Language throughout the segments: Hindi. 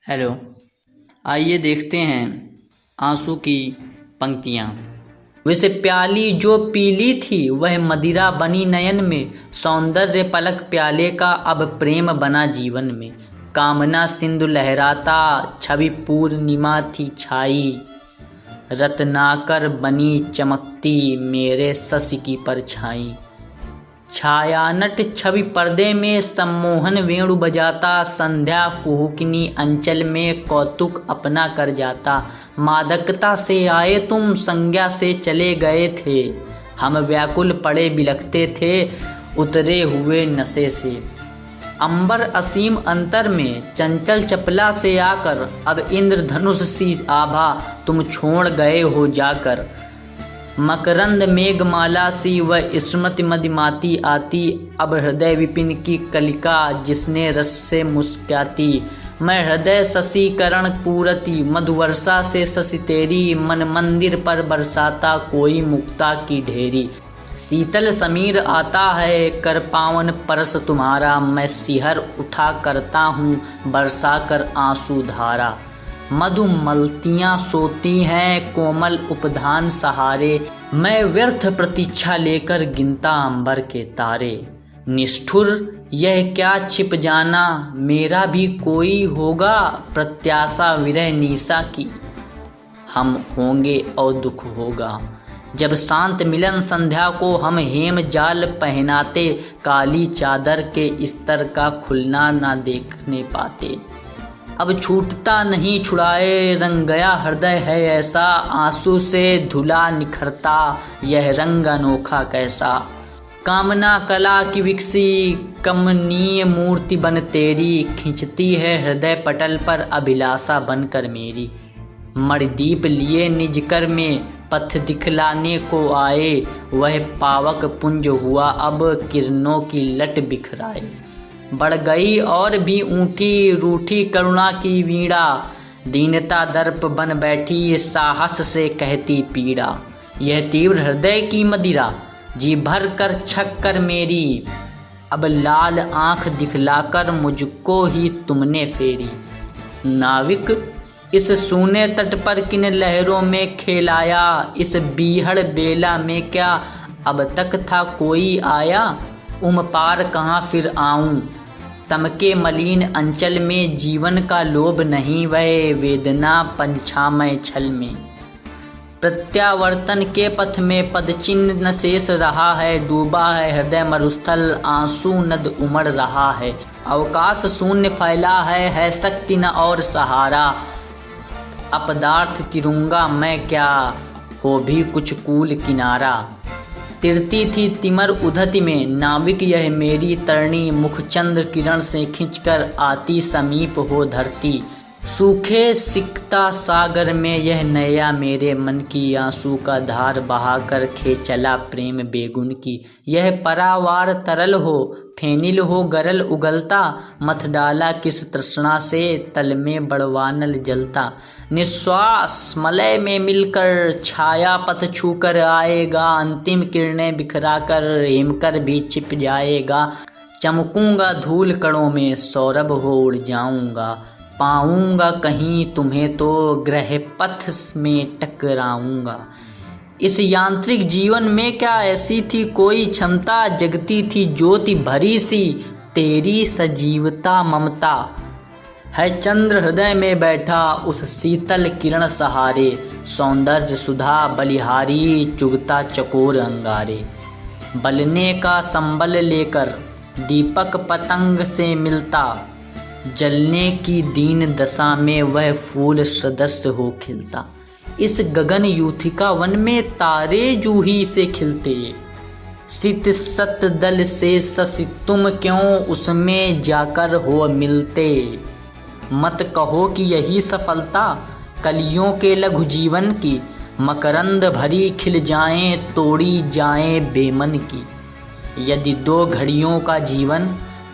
हेलो, आइए देखते हैं आंसू की पंक्तियाँ। वैसे प्याली जो पीली थी वह मदिरा बनी नयन में, सौंदर्य पलक प्याले का अब प्रेम बना जीवन में। कामना सिंधु लहराता छवि पूर्णिमा थी छाई, रत्नाकर बनी चमकती मेरे शशि की परछाई। छायानट छवि पर्दे में सम्मोहन वेणु बजाता, संध्या कुहुकिनी अंचल में कौतुक अपना कर जाता। मादकता से आए तुम संज्ञा से चले गए थे, हम व्याकुल पड़े बिलखते थे उतरे हुए नशे से। अंबर असीम अंतर में चंचल चपला से आकर, अब इंद्रधनुष सी आभा तुम छोड़ गए हो जाकर। मकरंद मेघमाला सी वह स्मृति मदिमाती आती, अब हृदय विपिन की कलिका जिसने रस से मुस्काती। मैं हृदय शशिकरण पूरती मधुवर्षा से शशि तेरी, मन मंदिर पर बरसाता कोई मुक्ता की ढेरी। शीतल समीर आता है कर पावन परस तुम्हारा, मैं सिहर उठा करता हूँ बरसा कर आंसू धारा। मधुमलतियाँ सोती हैं कोमल उपधान सहारे, मैं व्यर्थ प्रतीक्षा लेकर गिनता अंबर के तारे। निष्ठुर यह क्या छिप जाना मेरा भी कोई होगा, प्रत्याशा विरह निशा की हम होंगे और दुख होगा। जब शांत मिलन संध्या को हम हेम जाल पहनाते, काली चादर के स्तर का खुलना ना देखने पाते। अब छूटता नहीं छुड़ाए रंग गया हृदय है ऐसा, आंसू से धुला निखरता यह रंग अनोखा कैसा। कामना कला की विकसी कमनीय मूर्ति बन तेरी, खिंचती है हृदय पटल पर अभिलाषा बनकर मेरी। मणिदीप लिए निज कर में पथ दिखलाने को आए, वह पावक पुंज हुआ अब किरणों की लट बिखराए। बढ़ गई और भी ऊँटी रूठी करुणा की वीणा, दीनता दर्प बन बैठी साहस से कहती पीड़ा। यह तीव्र हृदय की मदिरा जी भर कर छक कर मेरी, अब लाल आँख दिखलाकर मुझको ही तुमने फेरी। नाविक इस सूने तट पर किन लहरों में खेलाया, इस बीहड़ बेला में क्या अब तक था कोई आया। पार कहाँ फिर आऊं तमके मलिन अंचल में, जीवन का लोभ नहीं वह वेदना पंछामय छल में। प्रत्यावर्तन के पथ में पदचिन्ह न शेष रहा है, डूबा है हृदय मरुस्थल आंसू नद उमड़ रहा है। अवकाश शून्य फैला है शक्ति न और सहारा, अपदार्थ तिरुंगा मैं क्या हो भी कुछ कूल किनारा। तिरती थी तिमर उधति में नाविक यह मेरी तरणी, मुख चंद्र किरण से खिंचकर आती समीप हो धरती। सूखे सिकता सागर में यह नैया मेरे मन की, आंसू का धार बहाकर खेचला प्रेम बेगुन की। यह परावार तरल हो फेनिल हो गरल उगलता, मथ डाला किस तृष्णा से तल में बड़वानल जलता। निश्वास मलय में मिलकर छाया पथ छूकर आएगा, अंतिम किरणें बिखराकर हिमकर भी छिप जाएगा। चमकूंगा धूल कणों में सौरभ हो उड़ जाऊंगा, पाऊंगा कहीं तुम्हें तो ग्रह पथ में टकराऊंगा। इस यांत्रिक जीवन में क्या ऐसी थी कोई क्षमता, जगती थी ज्योति भरी सी तेरी सजीवता ममता। है चंद्र हृदय में बैठा उस शीतल किरण सहारे, सौंदर्य सुधा बलिहारी चुगता चकोर अंगारे। बलने का संबल लेकर दीपक पतंग से मिलता, जलने की दीन दशा में वह फूल सदस्य हो खिलता। इस गगन यूथिका वन में तारे जूही से खिलते, सित सत दल से शशि तुम क्यों उसमें जाकर हो मिलते। मत कहो कि यही सफलता कलियों के लघु जीवन की, मकरंद भरी खिल जाएं तोड़ी जाएं बेमन की। यदि 2 घड़ियों का जीवन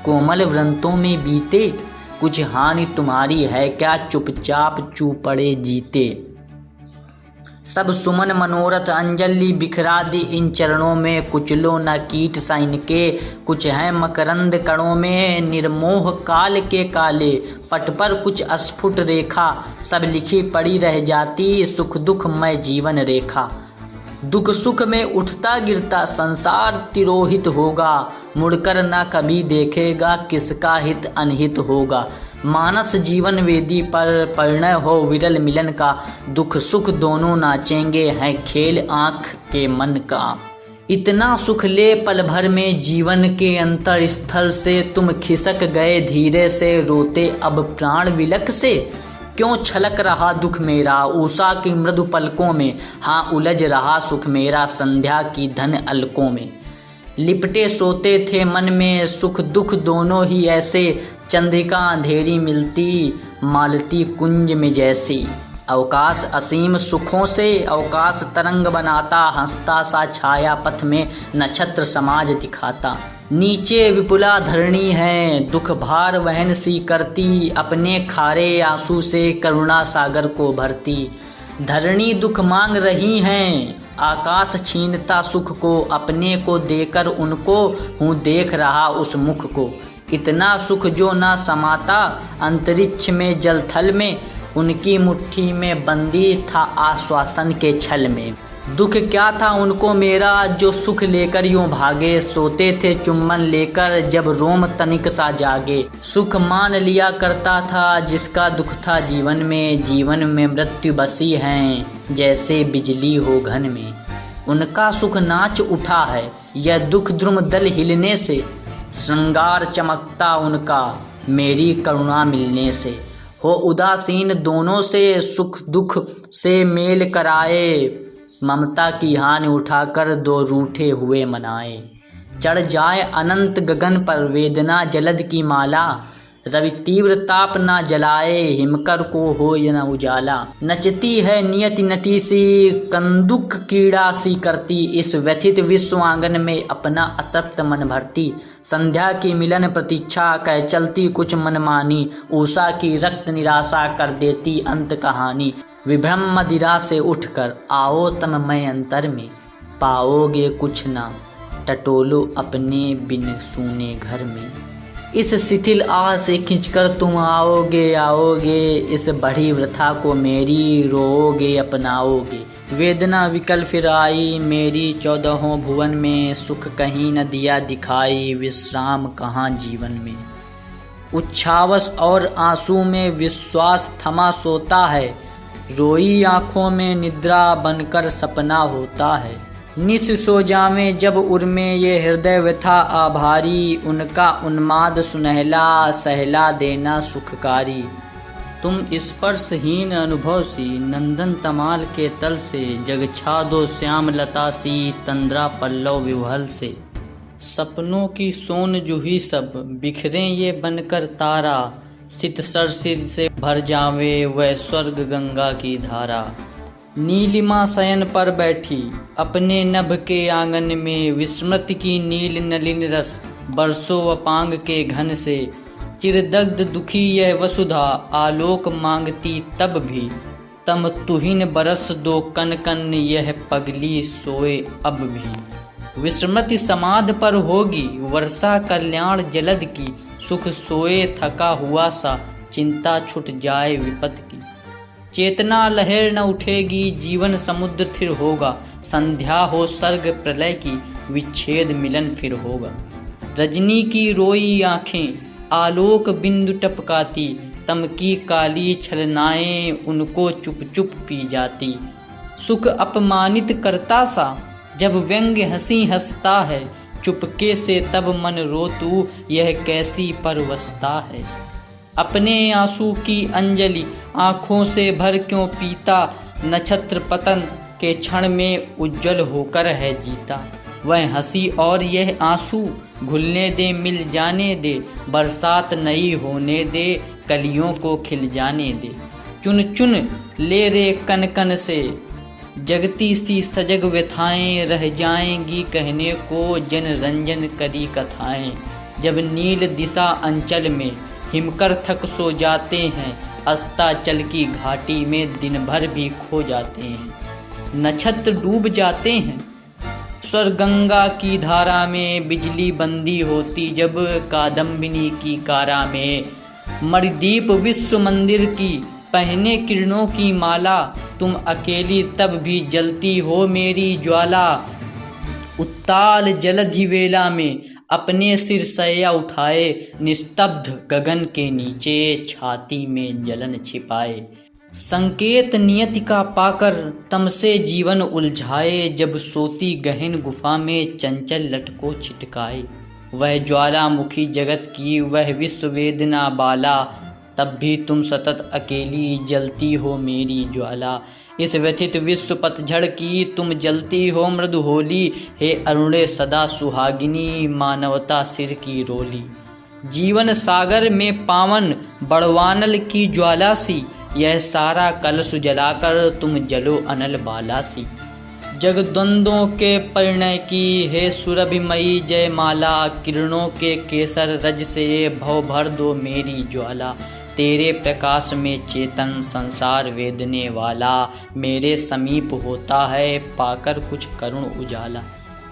कोमल व्रंतों में बीते, कुछ हानि तुम्हारी है क्या चुपचाप चू पड़े जीते। सब सुमन मनोरथ अंजलि बिखरा दी इन चरणों में, कुचलो न कीट सा इनके, कुछ है मकरंद कणों में। निर्मोह काल के काले पट पर कुछ अस्फुट रेखा, सब लिखी पड़ी रह जाती सुख दुख मय जीवन रेखा। दुख सुख में उठता गिरता संसार तिरोहित होगा, मुड़कर ना कभी देखेगा किसका हित अनहित होगा। मानस जीवन वेदी पर परिणय हो विरल मिलन का, दुख सुख दोनों नाचेंगे हैं खेल आँख के मन का। इतना सुख ले पल भर में जीवन के अंतर स्थल से, तुम खिसक गए धीरे से रोते अब प्राण विलक से। क्यों छलक रहा दुख मेरा उषा की मृदु पलकों में, हाँ उलझ रहा सुख मेरा संध्या की धन अलकों में। लिपटे सोते थे मन में सुख दुख दोनों ही ऐसे, चंद्रिका अंधेरी मिलती मालती कुंज में जैसी। अवकाश असीम सुखों से अवकाश तरंग बनाता, हंसता सा छाया पथ में नक्षत्र समाज दिखाता। नीचे विपुला धरणी है दुख भार वहन सी करती, अपने खारे आंसू से करुणा सागर को भरती। धरणी दुख मांग रही हैं आकाश छीनता सुख को, अपने को देकर उनको हूँ देख रहा उस मुख को। इतना सुख जो ना समाता अंतरिक्ष में जल थल में, उनकी मुट्ठी में बंदी था आश्वासन के छल में। दुख क्या था उनको मेरा जो सुख लेकर यूं भागे, सोते थे चुम्बन लेकर जब रोम तनिक सा जागे। सुख मान लिया करता था जिसका दुख था जीवन में, जीवन में मृत्यु बसी हैं जैसे बिजली हो घन में। उनका सुख नाच उठा है यह दुख द्रुम दल हिलने से, श्रृंगार चमकता उनका मेरी करुणा मिलने से। हो उदासीन दोनों से सुख दुख से मेल कराए, ममता की हानि उठाकर दो रूठे हुए मनाए। चढ़ जाए अनंत गगन पर वेदना जलद की माला, रवि तीव्र ताप ना जलाए हिमकर को हो न उजाला। नचती है नियति नटी सी कंदुक कीड़ा सी करती, इस व्यथित विश्व आंगन में अपना अतृप्त मन भरती। संध्या की मिलन प्रतीक्षा कह चलती कुछ मनमानी, उषा की रक्त निराशा कर देती अंत कहानी। विभ्रम मदिरा से उठकर आओ तममय अंतर में, पाओगे कुछ ना टटोलो अपने बिन सूने घर में। इस शिथिल आह से खींचकर तुम आओगे आओगे, इस बढ़ी वृथा को मेरी रोओगे अपनाओगे। वेदना विकल फिर आई मेरी 14 भुवन में, सुख कहीं न दिया दिखाई विश्राम कहाँ जीवन में। उच्छ्वास और आंसू में विश्वास थमा सोता है, रोई आँखों में निद्रा बनकर सपना होता है। निस सो जावे जब उर्मे ये हृदय व्यथा आभारी, उनका उन्माद सुनहला सहला देना सुखकारी। तुम स्पर्शहीन अनुभव सी नंदन तमाल के तल से, जग छा दो श्याम लता सी तंद्रा पल्लव विवहल से। सपनों की सोन जूही सब बिखरे ये बनकर तारा, सित सरसिर से भर जावे वह स्वर्ग गंगा की धारा। नीलिमा शयन पर बैठी अपने नभ के आंगन में, विस्मृति की नील नलिन रस बरसों अपांग के घन से। चिरदग्ध दुखी यह वसुधा आलोक मांगती तब भी, तम तुहिन बरस दो कन कन यह पगली सोए अब भी। विस्मृति समाध पर होगी वर्षा कल्याण जलद की, सुख सोए थका हुआ सा चिंता छुट जाए विपत की। चेतना लहर न उठेगी जीवन समुद्र थिर होगा, संध्या हो सर्ग प्रलय की विच्छेद मिलन फिर होगा। रजनी की रोई आंखें आलोक बिंदु टपकाती, तम की काली छलनाएं उनको चुप चुप पी जाती। सुख अपमानित करता सा जब व्यंग्य हंसी हंसता है, चुपके से तब मन रोतू यह कैसी परवसता है। अपने आंसू की अंजलि आँखों से भर क्यों पीता, नक्षत्र पतन के क्षण में उज्जवल होकर है जीता। वह हंसी और यह आंसू घुलने दे मिल जाने दे, बरसात नई होने दे कलियों को खिल जाने दे। चुन चुन ले रे कन कन से जगती सी सजग व्यथाएं, रह जाएंगी कहने को जन रंजन करी कथाएं। जब नील दिशा अंचल में हिमकर थक सो जाते हैं, अस्ताचल की घाटी में दिन भर भी खो जाते हैं। नक्षत्र डूब जाते हैं। स्वर गंगा की धारा में बिजली बंदी होती जब, कादम्बिनी की कारा में मणिदीप विश्व मंदिर की पहने किरणों की माला, तुम अकेली तब भी जलती हो मेरी ज्वाला। उत्ताल जलधि वेला में अपने सिर सैया उठाए, निस्तब्ध गगन के नीचे छाती में जलन छिपाए। संकेत नियति का पाकर तम से जीवन उलझाए, जब सोती गहन गुफा में चंचल लटको छिटकाए। वह ज्वालामुखी जगत की वह विश्व वेदना बाला, तब भी तुम सतत अकेली जलती हो मेरी ज्वाला। इस व्यथित विश्व पतझड़ की तुम जलती हो मृदु होली, हे अरुणे सदा सुहागिनी मानवता सिर की रोली। जीवन सागर में पावन बड़वानल की ज्वाला सी, यह सारा कलश जलाकर तुम जलो अनल बाला सी। जगद्वंदों के परिणय की हे सुरभिमयी जयमाला, किरणों के केसर रज से भव भर दो मेरी ज्वाला। तेरे प्रकाश में चेतन संसार वेदने वाला, मेरे समीप होता है पाकर कुछ करुण उजाला।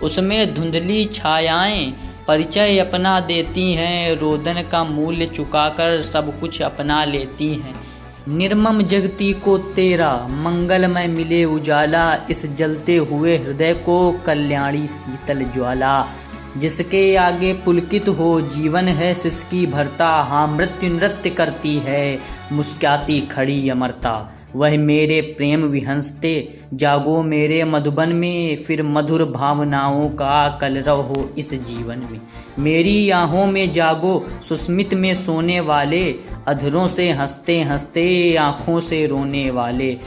उसमें धुंधली छायाएं परिचय अपना देती हैं, रोदन का मूल्य चुकाकर सब कुछ अपना लेती हैं। निर्मम जगती को तेरा मंगलमय मिले उजाला, इस जलते हुए हृदय को कल्याणी शीतल ज्वाला। जिसके आगे पुलकित हो जीवन है सिसकी भरता, हाँ मृत्यु नृत्य करती है मुस्काती खड़ी अमरता। वह मेरे प्रेम विहंसते जागो मेरे मधुबन में, फिर मधुर भावनाओं का कलरव हो इस जीवन में। मेरी आहों में जागो सुस्मित में सोने वाले, अधरों से हंसते हंसते आँखों से रोने वाले।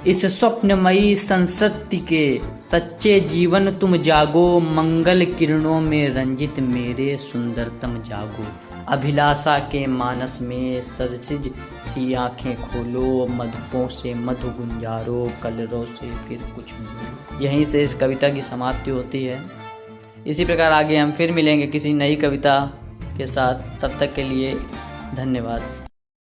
इस स्वप्नमयी संसत्ति के सच्चे जीवन तुम जागो, मंगल किरणों में रंजित मेरे सुंदरतम जागो। अभिलाषा के मानस में सरसिज सी आंखें खोलो, मधुपों से मधु गुंजारो, कलरों से फिर कुछ मिलो। यहीं से इस कविता की समाप्ति होती है। इसी प्रकार आगे हम फिर मिलेंगे किसी नई कविता के साथ। तब तक के लिए धन्यवाद।